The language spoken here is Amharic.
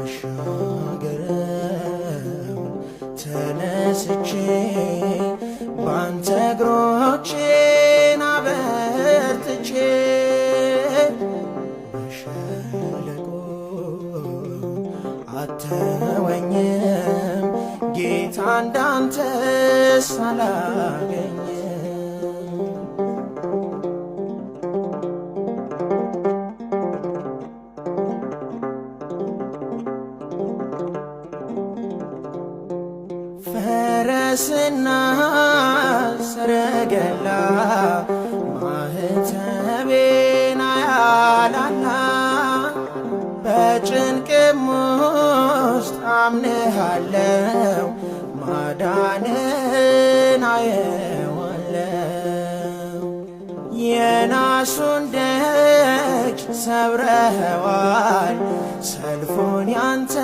እሻገረው ተነስቼ ባንተ እግሮቼን አበርትቼ በሸለቆ አተወኝም ጌታ እንዳንተስ አላገኘም። ፈረስና ሰረገላ ማኅተቤን አያላላ በጭንቅም ውስጥ አምንሃለው ማዳንን አየዋለው። የናሱን ደጅ ሰብረኸዋል ሰልፉን ያንተ